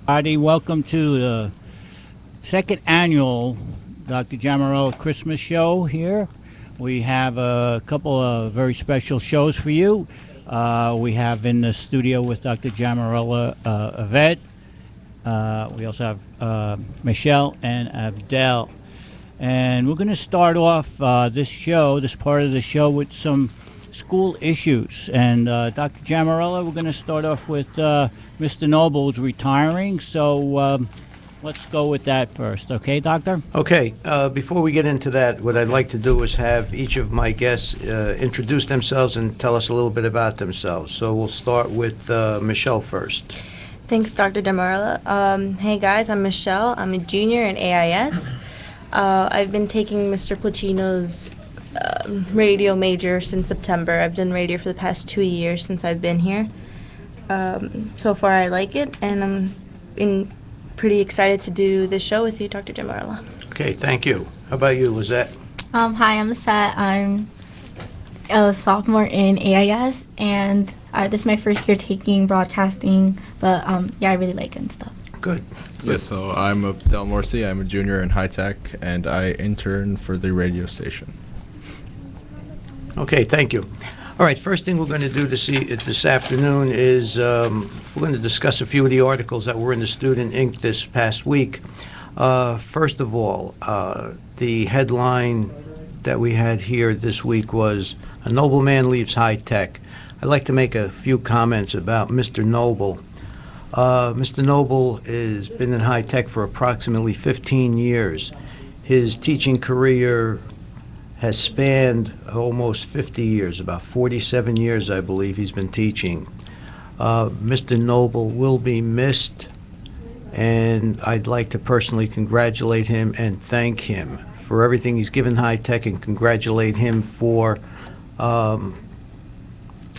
Everybody, welcome to the second annual Dr. Jamarella Christmas show here. We have a couple of very special shows for you. We have in the studio with Dr. Jamarella Yvette. We also have Michelle and Abdel. And we're going to start off this part of the show with some school issues. And Dr. Jamarella, we're going to start off with Mr. Noble's retiring. So let's go with that first. Okay, Doctor? Okay. Before we get into that, what I'd like to do is have each of my guests introduce themselves and tell us a little bit about themselves. So we'll start with Michelle first. Thanks, Dr. Jamarella. Hey, guys, I'm Michelle. I'm a junior in AIS. I've been taking Mr. Placino's radio major since September. I've done radio for the past 2 years since I've been here. So far, I like it, and I'm pretty excited to do this show with you, Dr. Jamarella. Okay, thank you. How about you, Lizette? Hi, I'm Lisette. I'm a sophomore in AIS, and this is my first year taking broadcasting, but I really like it and stuff. Good. Yes, so I'm Abdel Morsi. I'm a junior in high tech, and I intern for the radio station. Okay, thank you. All right, first thing we're going to do this afternoon is we're going to discuss a few of the articles that were in the Student Inc. this past week. First of all, the headline that we had here this week was, "A Nobleman Leaves High Tech." I'd like to make a few comments about Mr. Noble. Mr. Noble has been in high tech for approximately 15 years. His teaching career has spanned almost 50 years, about 47 years, I believe, he's been teaching. Mr. Noble will be missed, and I'd like to personally congratulate him and thank him for everything he's given high tech, and congratulate him for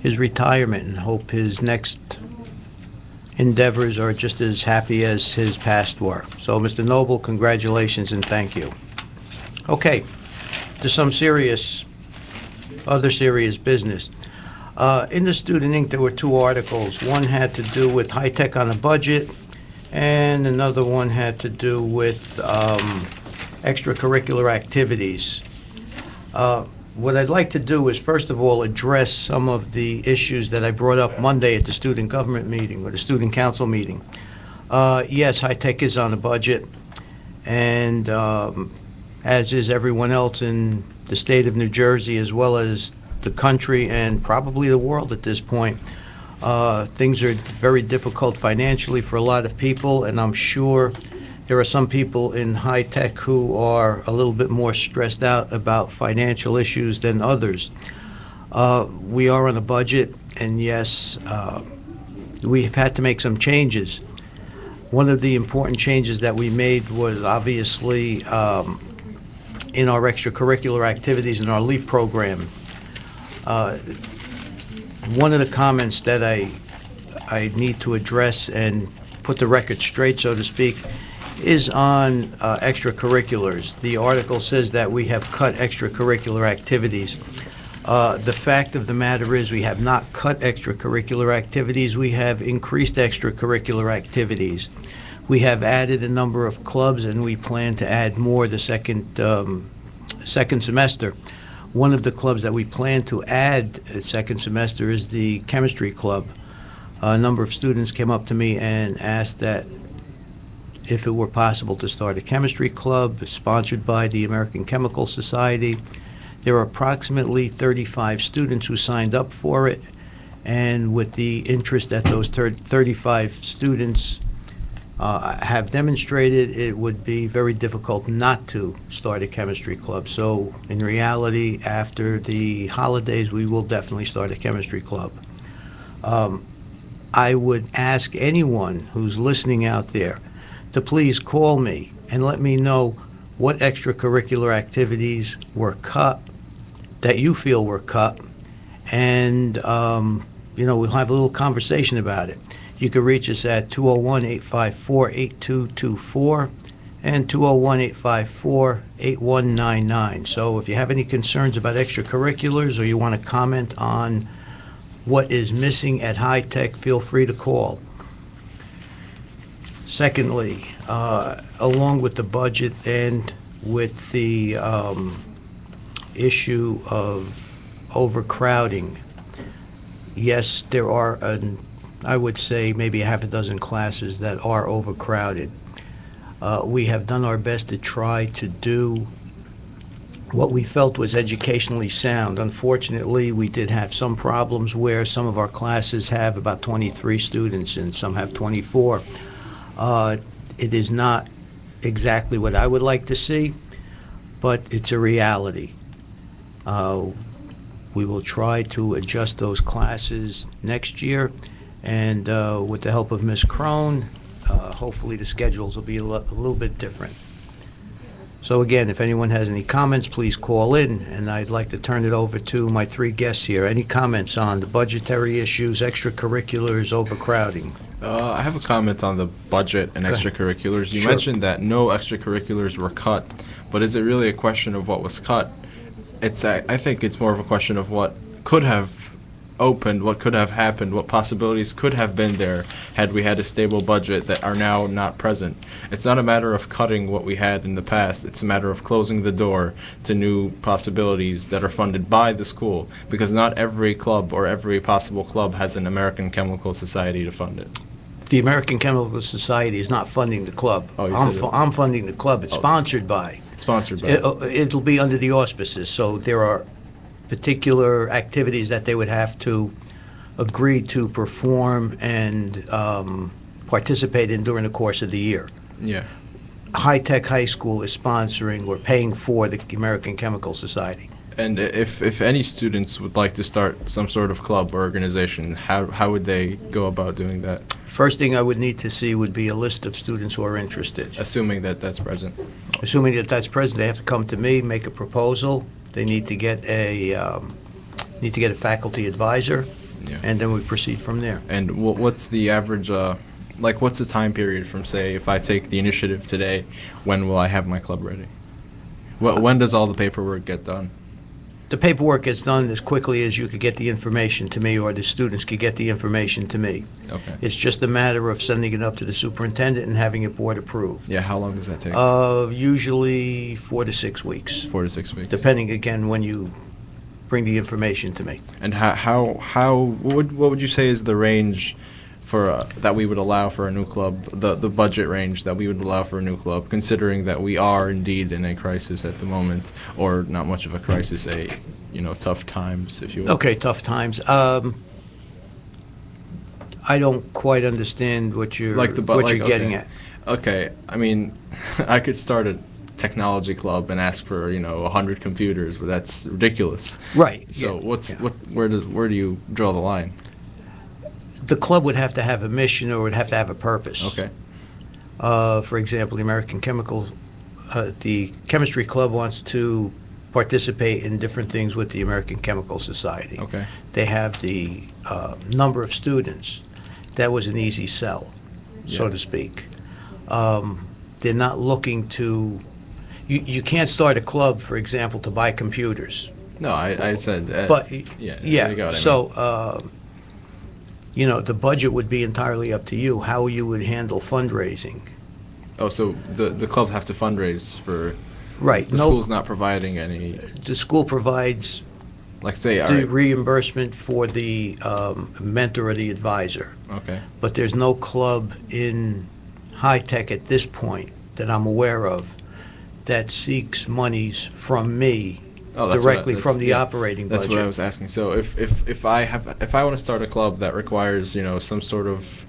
his retirement, and hope his next endeavors are just as happy as his past were. So, Mr. Noble, congratulations and thank you. Okay, to some other serious business. In the Student Inc., there were two articles. One had to do with high tech on a budget, and another one had to do with extracurricular activities. What I'd like to do is, first of all, address some of the issues that I brought up Monday at the student government meeting, or the student council meeting. Yes, high tech is on a budget, and as is everyone else in the state of New Jersey, as well as the country and probably the world at this point. Things are very difficult financially for a lot of people, and I'm sure there are some people in high tech who are a little bit more stressed out about financial issues than others. We are on a budget, and yes, we've had to make some changes. One of the important changes that we made was obviously in our extracurricular activities in our LEAP program. One of the comments that I need to address and put the record straight, so to speak, is on extracurriculars. The article says that we have cut extracurricular activities. The fact of the matter is we have not cut extracurricular activities. We have increased extracurricular activities. We have added a number of clubs, and we plan to add more the second semester. One of the clubs that we plan to add second semester is the chemistry club. A number of students came up to me and asked that if it were possible to start a chemistry club sponsored by the American Chemical Society. There are approximately 35 students who signed up for it, and with the interest that those 35 students have demonstrated, it would be very difficult not to start a chemistry club. So in reality, after the holidays, we will definitely start a chemistry club. I would ask anyone who's listening out there to please call me and let me know what extracurricular activities were cut, that you feel were cut, and we'll have a little conversation about it. You can reach us at 201-854-8224 and 201-854-8199. So if you have any concerns about extracurriculars, or you want to comment on what is missing at high tech, feel free to call. Secondly, along with the budget and with the issue of overcrowding, yes, there are, I would say, maybe a half a dozen classes that are overcrowded. We have done our best to try to do what we felt was educationally sound. Unfortunately, we did have some problems where some of our classes have about 23 students and some have 24. It is not exactly what I would like to see, but it's a reality. We will try to adjust those classes next year, and with the help of Ms. Crone, hopefully the schedules will be a little bit different. So again, if anyone has any comments, please call in, and I'd like to turn it over to my three guests here. Any comments on the budgetary issues, extracurriculars, overcrowding? I have a comment on the budget and extracurriculars. You mentioned that no extracurriculars were cut, but is it really a question of what was cut? I think it's more of a question of what could have opened, what could have happened, what possibilities could have been there had we had a stable budget that are now not present. It's not a matter of cutting what we had in the past. It's a matter of closing the door to new possibilities that are funded by the school, because not every club or every possible club has an American Chemical Society to fund it. The American Chemical Society is not funding the club. Oh, I'm funding the club. It's sponsored by. Sponsored by. It'll be under the auspices, so there are particular activities that they would have to agree to perform and participate in during the course of the year. Yeah. High Tech High School is sponsoring or paying for the American Chemical Society. And if any students would like to start some sort of club or organization, how would they go about doing that? First thing I would need to see would be a list of students who are interested. Assuming that that's present. Assuming that that's present, they have to come to me, make a proposal. They need to get a faculty advisor, Yeah. and then we proceed from there. And what's the average, what's the time period from, say, if I take the initiative today, when will I have my club ready? When does all the paperwork get done? The paperwork gets done as quickly as you could get the information to me, or the students could get the information to me. Okay. It's just a matter of sending it up to the superintendent and having it board approved. Yeah, how long does that take? Usually 4 to 6 weeks, 4 to 6 weeks. depending, again, when you bring the information to me. And what would you say is the range for that we would allow for a new club, the budget range that we would allow for a new club, considering that we are indeed in a crisis at the moment, or not much of a crisis, tough times, if you will. Okay, tough times. I don't quite understand what you're getting at. Okay, I mean, I could start a technology club and ask for 100 computers, but that's ridiculous. Right. So yeah. where do you draw the line? The club would have to have a mission, or would have to have a purpose. Okay. For example, the American the chemistry club wants to participate in different things with the American Chemical Society. Okay. They have the number of students. That was an easy sell, so Yeah. to speak. They're not looking to. You can't start a club, for example, to buy computers. No, I said. But yeah. yeah. You got it, So. The budget would be entirely up to you, how you would handle fundraising. Oh, so the clubs have to fundraise for. Right. The school's not providing any. The school provides Like say, all the right. reimbursement for the mentor or the advisor. Okay. But there's no club in High Tech at this point that I'm aware of that seeks monies from me directly from the operating budget. That's what I was asking. So if I want to start a club that requires some sort of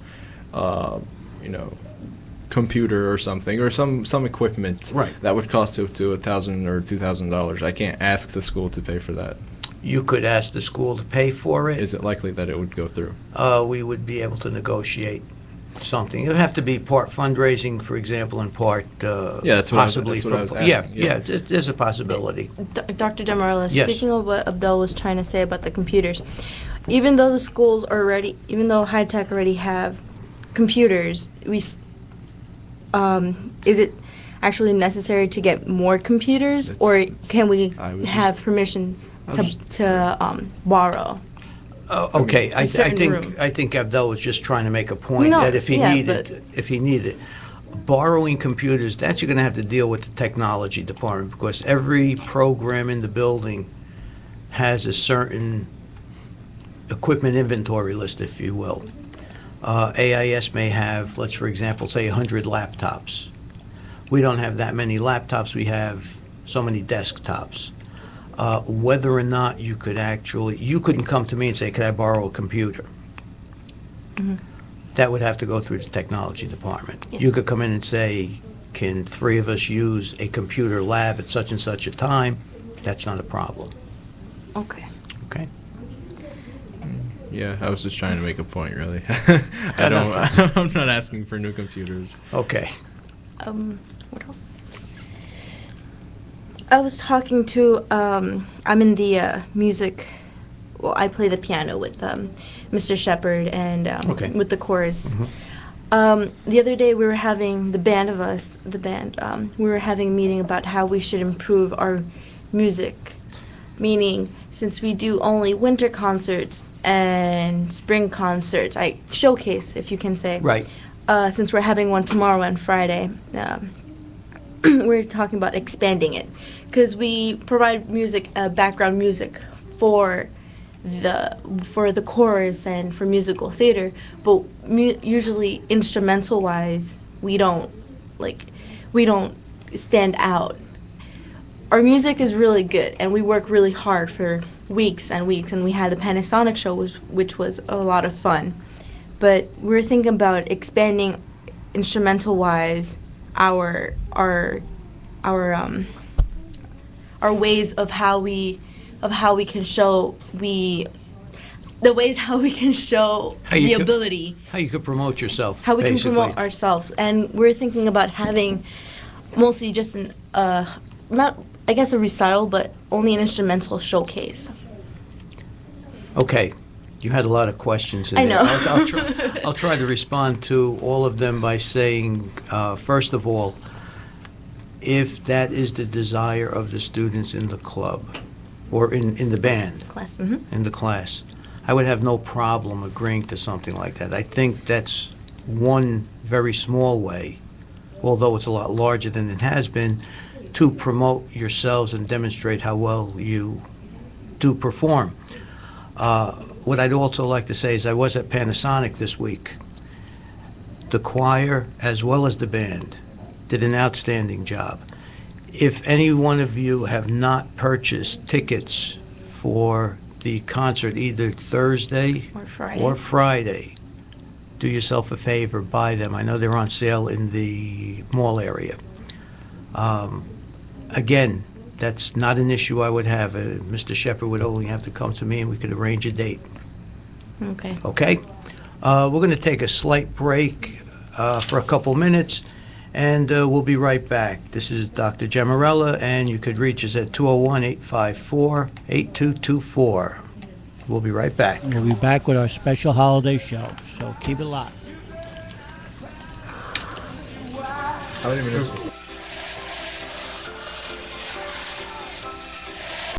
computer or something, or some equipment Right. that would cost up to $1,000 or $2,000, I can't ask the school to pay for that. You could ask the school to pay for it. Is it likely that it would go through? We would be able to negotiate something. It would have to be part fundraising, for example, and part That's what possibly I was yeah, asking. yeah, there's a possibility. Dr. Demarla, Yes. speaking of what Abdel was trying to say about the computers, even though the schools are already, even though High Tech already have computers, is it actually necessary to get more computers, or can we I was have just- permission to borrow? Okay, I certain room. think Abdel was just trying to make a point No, that if he yeah, needed borrowing computers, that you're going to have to deal with the technology department, because every program in the building has a certain equipment inventory list, if you will. AIS may have, let's for example, say 100 laptops. We don't have that many laptops. We have so many desktops. Whether or not you couldn't come to me and say, could I borrow a computer? That would have to go through the technology department. Yes. You could come in and say, can 3 of us use a computer lab at such and such a time? That's not a problem. Okay. Okay? Yeah, I was just trying to make a point, really. I'm not asking for new computers. Okay. What else? I was talking to, I'm in the music, well, I play the piano with Mr. Shepard and Okay. with the chorus. The other day we were having, we were having a meeting about how we should improve our music. Meaning, since we do only winter concerts and spring concerts, showcase, if you can say. Right. Since we're having one tomorrow and Friday, we're talking about expanding it, because we provide music, background music for the chorus and for musical theater, but usually instrumental wise, we don't stand out. Our music is really good, and we work really hard for weeks and weeks, and we had the Panasonic show, which was a lot of fun. But we're thinking about expanding instrumental-wise our ways of how we can show the ability, How you could promote yourself, how we basically. can promote ourselves. And we're thinking about having mostly just not, I guess, a recital, but only an instrumental showcase. Okay. You had a lot of questions in I there. know. I'll try to respond to all of them by saying, first of all, if that is the desire of the students in the club or in the band, Class. in the class, I would have no problem agreeing to something like that. I think that's one very small way, although it's a lot larger than it has been, to promote yourselves and demonstrate how well you do perform. What I'd also like to say is I was at Panasonic this week. The choir, as well as the band, did an outstanding job. If any one of you have not purchased tickets for the concert either Thursday Or Friday, do yourself a favor, buy them. I know they're on sale in the mall area. Again, that's not an issue I would have. Mr. Shepard would only have to come to me and we could arrange a date. Okay. Okay? We're going to take a slight break for a couple minutes, and we'll be right back. This is Dr. Gemarella, and you could reach us at 201-854-8224. We'll be right back. We'll be back with our special holiday show, so keep it locked. I don't even know.